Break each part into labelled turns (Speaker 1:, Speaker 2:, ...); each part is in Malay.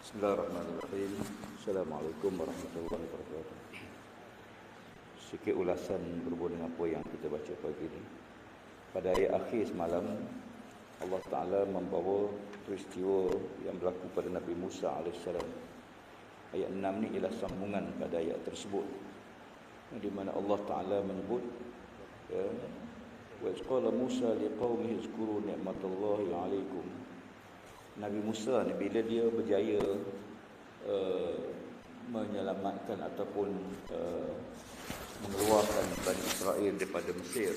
Speaker 1: Bismillahirrahmanirrahim. Assalamualaikum warahmatullahi wabarakatuh. Sikit ulasan berhubung dengan apa yang kita baca pagi ini. Pada ayat akhir semalam, Allah Ta'ala membawa peristiwa yang berlaku pada Nabi Musa AS. Ayat 6 ni ialah sambungan pada ayat tersebut, di mana Allah Ta'ala menyebut wa qala Musa liqaumihi uzkuru ni'matallahi 'alaikum. Nabi Musa ni bila dia berjaya menyelamatkan ataupun mengeluarkan Bani Israel daripada Mesir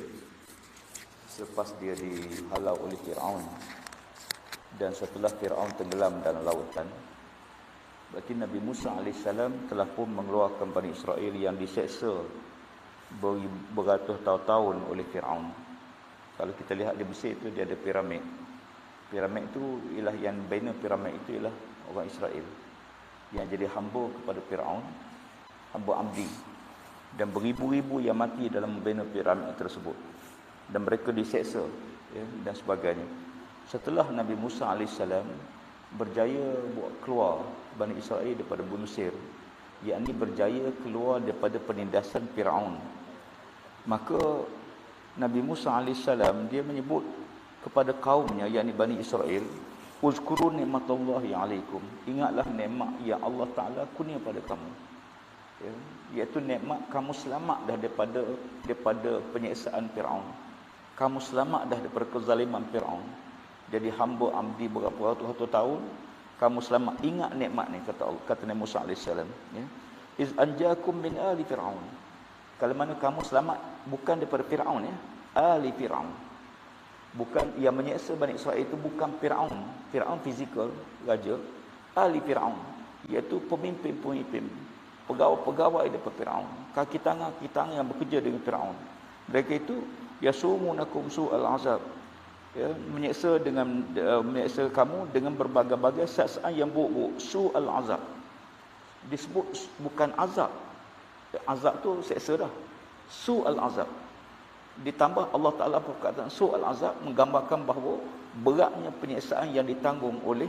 Speaker 1: selepas dia dihalau oleh Fir'aun dan setelah Fir'aun tenggelam dalam lautan, berarti Nabi Musa AS telah pun mengeluarkan Bani Israel yang diseksa beratus tahun oleh Fir'aun. Kalau kita lihat di Mesir itu dia ada piramid. Piramid itu ialah yang bina piramid itu ialah orang Israel yang jadi hamba kepada Fir'aun, hamba abdi, dan beribu-ribu yang mati dalam membina piramid tersebut dan mereka diseksa dan sebagainya. Setelah Nabi Musa AS berjaya buat keluar Bani Israel daripada Mesir, yakni berjaya keluar daripada penindasan Fir'aun, maka Nabi Musa AS dia menyebut kepada kaumnya, yakni Bani Israel, uzkuru ni'matallahi 'alaikum, ingatlah nikmat yang Allah Ta'ala kurnia pada kamu, iaitu nikmat kamu selamat dah daripada penyiksaan Fir'aun, kamu selamat dah daripada kezaliman Fir'aun, jadi hamba abdi berapa ratus tahun, kamu selamat. Ingat nikmat ni, kata Nabi Musa AS, iz anjakum min ali Fir'aun, kalau mana kamu selamat bukan daripada Fir'aun, ali Fir'aun. Bukan yang menyeksa Bani Israel itu bukan Fir'aun, Fir'aun fizikal raja, ahli Fir'aun, iaitu pemimpin-pemimpin, pegawai-pegawai daripada Fir'aun, kaki tangan yang bekerja dengan Fir'aun. Mereka itu yasumunakum su'al azab, menyeksa kamu dengan berbagai-bagai saksaan yang buruk-buruk. Su'al azab disebut bukan azab. Azab tu seksa dah. Su'al azab ditambah Allah Ta'ala perkataan su'al azab menggambarkan bahawa beratnya penyiksaan yang ditanggung oleh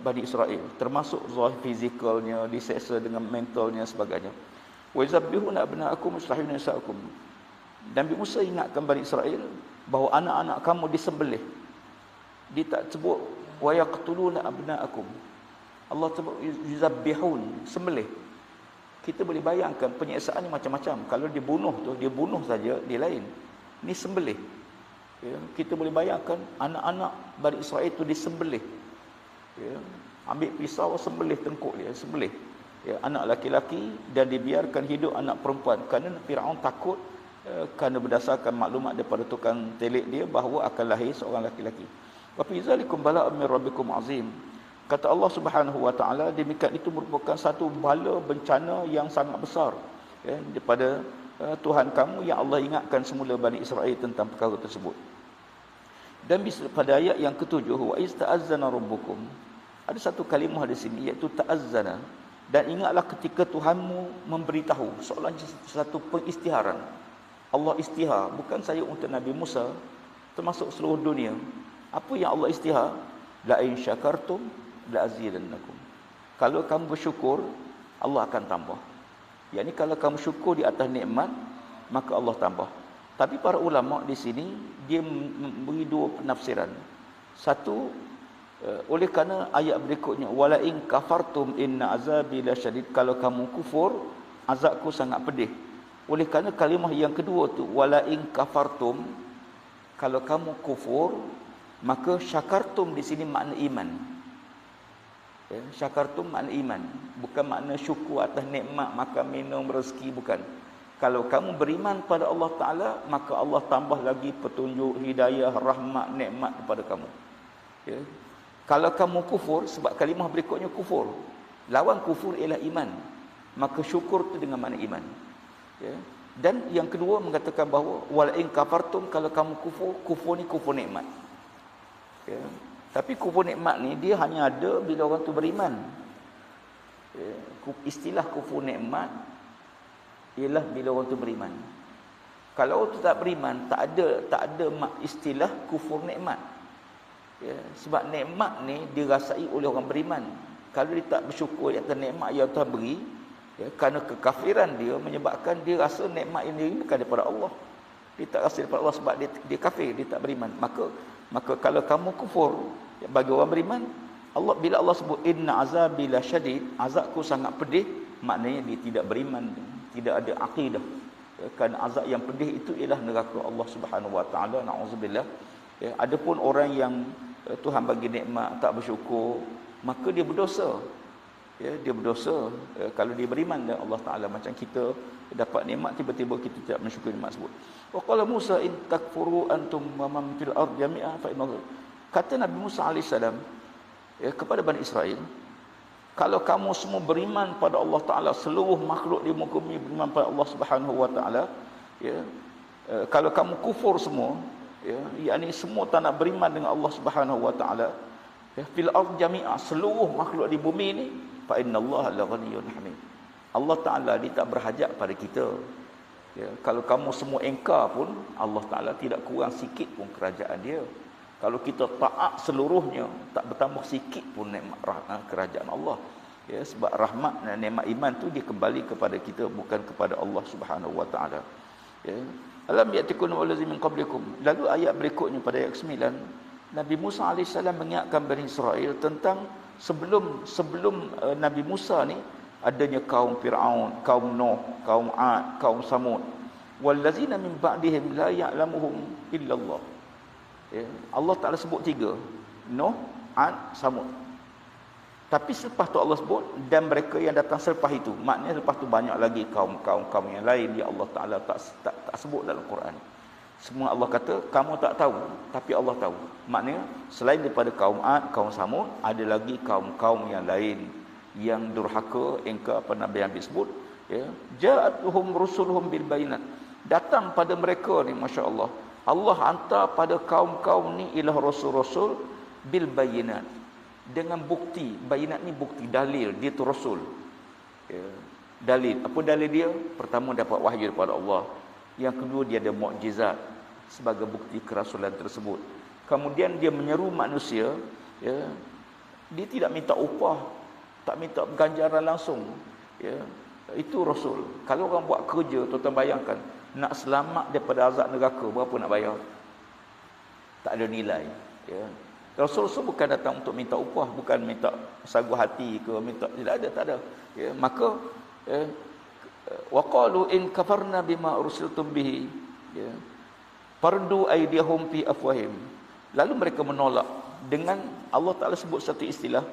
Speaker 1: Bani Israel, termasuk zahir fizikalnya, diseksa dengan mentalnya sebagainya. Wa yuzabbihuna abna'akum wa yastahiyuna nisa'akum. Nabi Musa ingatkan Bani Israel bahawa anak-anak kamu disembelih. Dia tak sebut wa yaqtuluna abna'akum. Allah sebut yuzabbihun, sembelih. Kita boleh bayangkan penyiksaan ni macam-macam. Kalau dia bunuh saja, dia lain. Ni sembelih. Kita boleh bayangkan anak-anak Bani Israel itu disembelih. Ambil pisau, sembelih tengkuk dia, sembelih. Anak laki-laki, dan dibiarkan hidup anak perempuan. Kerana Fir'aun takut, kerana berdasarkan maklumat daripada tukang telik dia, bahawa akan lahir seorang laki-laki. Wa fi zalikum bala'un min rabbikum azim. Kata Allah Subhanahu wa Ta'ala, demikian itu merupakan satu bala bencana yang sangat besar daripada Tuhan kamu yang Allah ingatkan semula Bani Israel tentang perkara tersebut. Dan pada ayat yang ketujuh, wa iz ta'azzana rabbukum, ada satu kalimah di sini iaitu ta'azzana, dan ingatlah ketika Tuhanmu memberitahu, seolah satu pengisytiharan. Allah istihar, bukan saya untuk Nabi Musa, termasuk seluruh dunia. Apa yang Allah istihar? La in syakartum la azidannakum. Kalau kamu bersyukur, Allah akan tambah. Yakni kalau kamu syukur di atas nikmat, maka Allah tambah. Tapi para ulama di sini dia memberi dua penafsiran. Satu, oleh kerana ayat berikutnya wala in kafartum inna azabi lasyadid, kalau kamu kufur, azabku sangat pedih. Oleh kerana kalimah yang kedua tu wala in kafartum, kalau kamu kufur, maka syakartum di sini makna iman. Syakartum makna iman, bukan makna syukur atas nikmat makan minum rezeki, bukan. Kalau kamu beriman pada Allah Ta'ala, maka Allah tambah lagi petunjuk, hidayah, rahmat, nikmat kepada kamu. Kalau kamu kufur, sebab kalimah berikutnya kufur, lawan kufur ialah iman, maka syukur itu dengan makna iman. Dan yang kedua mengatakan bahawa wal in kafartum, kalau kamu kufur ni kufur nikmat. Tapi kufur nikmat ni dia hanya ada bila orang tu beriman. Istilah kufur nikmat ialah bila orang tu beriman. Kalau orang tu tak beriman, tak ada istilah kufur nikmat. Ya, sebab nikmat ni dirasai oleh orang beriman. Kalau dia tak bersyukur atas nikmat yang Tuhan beri, ya, kerana kekafiran dia menyebabkan dia rasa nikmat ini bukan daripada Allah. Dia tak rasa daripada Allah sebab dia kafir, dia tak beriman. Maka kalau kamu kufur, ya, bagi orang beriman, bila Allah sebut inna azabi lasyadid, azabku sangat pedih, maknanya dia tidak beriman, tidak ada akidah. Ya, kerana azab yang pedih itu ialah neraka Allah Subhanahu wa taala, naudzubillah. Ya, adapun orang yang Tuhan bagi nikmat tak bersyukur, maka dia berdosa. Ya, dia berdosa kalau dia beriman dengan Allah Taala. Macam kita dapat nikmat, tiba-tiba kita tidak mensyukuri nikmat tersebut. Wa qala Musa in takfuru antum wa man fil ard jami'a fa inna, kata Nabi Musa alaihissalam, ya, kepada Bani Israel, kalau kamu semua beriman pada Allah Taala, seluruh makhluk di muka bumi beriman pada Allah Subhanahu wa taala, ya, kalau kamu kufur semua, ya, yakni semua tak nak beriman dengan Allah Subhanahu wa taala, ya, fil ard jami'a, seluruh makhluk di bumi ini, fa innallaha la ghaniyyun hamid, Allah Taala dia tak berhajat pada kita. Ya, kalau kamu semua engkar pun, Allah Taala tidak kurang sikit pun kerajaan dia. Kalau kita taat seluruhnya, tak bertambah sikit pun nikmat kerajaan Allah. Ya, sebab rahmat dan nikmat iman tu dia kembali kepada kita, bukan kepada Allah Subhanahu wa taala. Ya. Alam ya'tikum allazina min qablikum. Lalu ayat berikutnya pada ayat 9, Nabi Musa alaihissalam mengingatkan Bani Israel tentang sebelum Nabi Musa ni adanya kaum Firaun, kaum Nuh, kaum Ad, kaum Samud. Wallazina min ba'dihim la ya'lamuhum illallah. Ya, Allah Taala sebut 3, Nuh, Ad, Samud. Tapi selepas tu Allah sebut dan mereka yang datang selepas itu. Maknanya lepas tu banyak lagi kaum yang lain yang Allah Taala tak sebut dalam Quran. Semua Allah kata kamu tak tahu, tapi Allah tahu. Maknanya selain daripada kaum Ad, kaum Samud, ada lagi kaum-kaum yang lain yang durhaka, engkar apa Nabi yang disebut, ya. Ja'atuhum rusuluhum bil bayinat. Datang pada mereka ni, masya-Allah. Allah hantar pada kaum-kaum ni ialah rasul-rasul bil bayinat, dengan bukti. Bayinat ni bukti, dalil, dia tu rasul. Ya. Dalil. Apa dalil dia? Pertama, dapat wahyu daripada Allah. Yang kedua, dia ada mukjizat sebagai bukti kerasulan tersebut. Kemudian dia menyeru manusia, ya. Dia tidak minta upah, tak minta ganjaran langsung, ya. Itu rasul. Kalau orang buat kerja, tuan-tuan bayangkan, nak selamat daripada azab neraka, berapa nak bayar? Tak ada nilai, ya. Rasul-rasul bukan datang untuk minta upah, bukan minta sagu hati ke, minta, tak ada, ya. Maka wa qalu in kafarna bima ursiltum bihi, ya, fardu aydihum fi afwahim. Lalu mereka menolak dengan Allah Taala sebut satu istilah,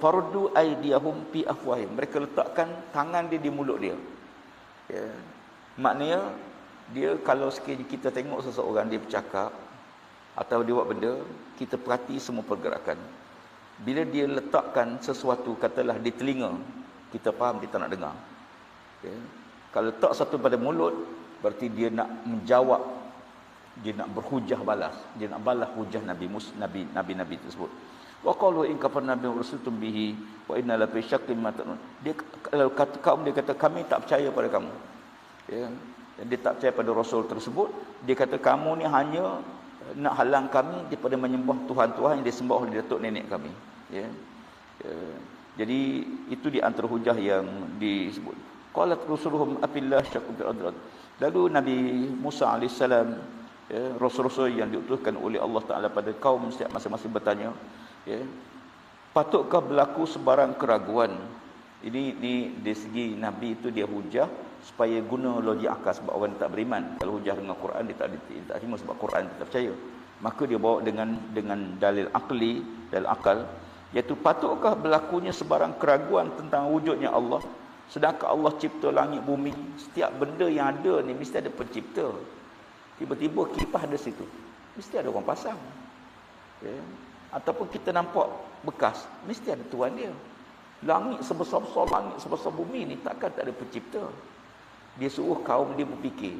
Speaker 1: fardu aydihum fi afwahim. Mereka letakkan tangan dia di mulut dia, ya. Maknanya dia, kalau sekiranya kita tengok seseorang dia bercakap atau dia buat benda, kita perhati semua pergerakan. Bila dia letakkan sesuatu, katalah di telinga, kita faham dia tak nak dengar. Ya. Kalau letak satu pada mulut, berarti dia nak menjawab, dia nak berhujah balas, dia nak balas hujah Nabi tersebut. Wa qalu in kafarna bi rusultum bihi wa inna la fi syakkin ma ta'un. Dia kalau kata kaum, dia kata kami tak percaya pada kamu. Ya. Dia tak percaya pada rasul tersebut. Dia kata kamu ni hanya nak halang kami daripada menyembah tuhan-tuhan yang disembah oleh datuk nenek kami, ya. Jadi itu di antara hujah yang disebut. Qalat rusuluhum afillah syakku bil adrat. Lalu Nabi Musa alaihissalam, ya, rasul-rasul yang diutuskan oleh Allah Taala pada kaum setiap masing-masing bertanya, ya, patutkah berlaku sebarang keraguan? Ini dari segi Nabi itu dia hujah supaya guna logik akal, sebab orang tak beriman. Kalau hujah dengan Quran dia tak terima sebab Quran dia tak percaya. Maka dia bawa dengan dalil akli, dalil akal, iaitu patutkah berlakunya sebarang keraguan tentang wujudnya Allah, sedangkan Allah cipta langit bumi, setiap benda yang ada ni mesti ada pencipta. Tiba-tiba kipas ada situ, mesti ada orang pasang, ya. Ataupun kita nampak bekas, mesti ada tuan dia. Langit sebesar-besar langit, sebesar bumi ni takkan tak ada pencipta. Dia suruh kaum dia berfikir,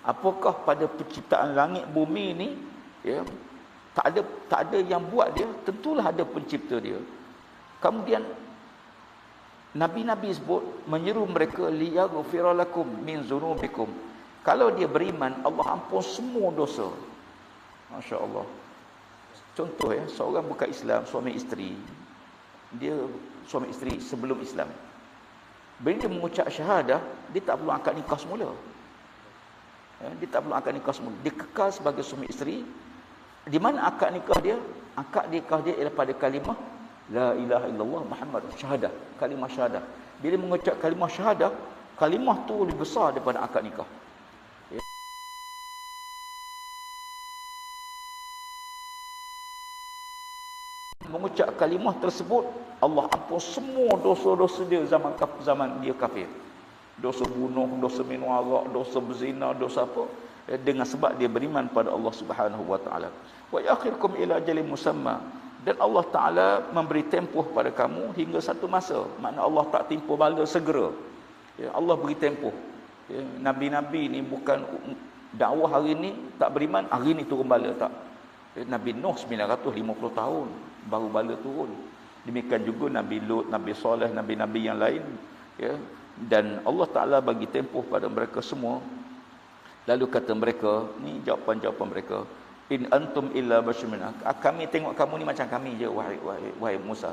Speaker 1: apakah pada penciptaan langit bumi ni, ya, tak ada yang buat dia, tentulah ada pencipta dia. Kemudian Nabi-Nabi sebut menyeru mereka liyaghfira lakum min dzunubikum. Kalau dia beriman, Allah ampun semua dosa. Masya-Allah. Contoh ya, seorang bukan Islam, suami isteri, dia suami isteri sebelum Islam. Bila dia mengucap syahadah, dia tak perlu akad nikah semula. Dia tak perlu akad nikah semula. Dia kekal sebagai suami isteri. Di mana akad nikah dia? Akad nikah dia ialah pada kalimah La ilaha illallah Muhammad syahadah, kalimah syahadah. Bila mengucap kalimah syahadah, kalimah tu lebih besar daripada akad nikah. Mengucap kalimah tersebut, Allah ampun semua dosa-dosa dia zaman dia kafir. Dosa bunuh, dosa minum arak, dosa berzina, dosa apa? Dengan sebab dia beriman pada Allah Subhanahu wa taala. Wa yakhirkum ila ajalin musamma. Dan Allah Taala memberi tempoh pada kamu hingga satu masa. Makna Allah tak timpa bala segera. Ya, Allah beri tempoh. Ya, Nabi-nabi ni bukan dakwah hari ni tak beriman, hari ni turun bala, tak. Ya, Nabi Nuh 950 tahun baru bala turun. Demikian juga Nabi Lut, Nabi Saleh, nabi-nabi yang lain, ya. Dan Allah Taala bagi tempoh pada mereka semua. Lalu kata mereka, ni jawapan-jawapan mereka, in antum illa basharun, kami tengok kamu ni macam kami je, wahai Musa.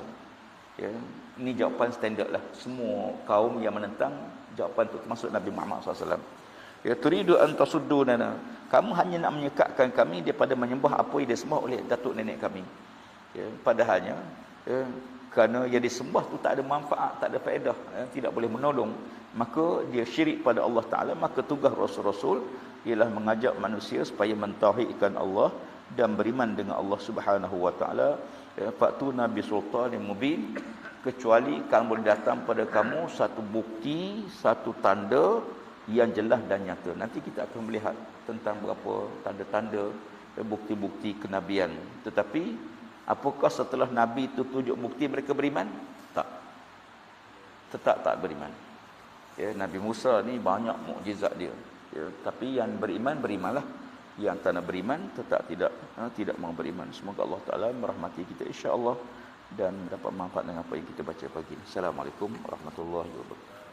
Speaker 1: Ya, ini jawapan standard lah. Semua kaum yang menentang, jawapan itu termasuk Nabi Muhammad SAW. Ya, turidu an tasuddunana, kamu hanya nak menyekatkan kami daripada menyembah apa yang disembah oleh datuk nenek kami. Ya, padahalnya, ya, kerana yang disembah tu tak ada manfaat, tak ada faedah, ya, tidak boleh menolong, maka dia syirik pada Allah Ta'ala. Maka tugas Rasul-Rasul ialah mengajak manusia supaya mentauhidkan Allah dan beriman dengan Allah Subhanahu wa taala. Fatu nabi sultan yang mubin, kecuali kalau boleh datang pada kamu satu bukti, satu tanda yang jelas dan nyata. Nanti kita akan melihat tentang berapa tanda-tanda, bukti-bukti kenabian. Tetapi apakah setelah nabi itu tunjuk bukti mereka beriman? Tak. Tetap tak beriman. Ya, Nabi Musa ni banyak mukjizat dia. Ya, tapi yang berimanlah. Yang tak nak beriman tetap tidak mau beriman. Semoga Allah Taala merahmati kita insya-Allah dan dapat manfaat dengan apa yang kita baca pagi ini. Assalamualaikum warahmatullahi wabarakatuh.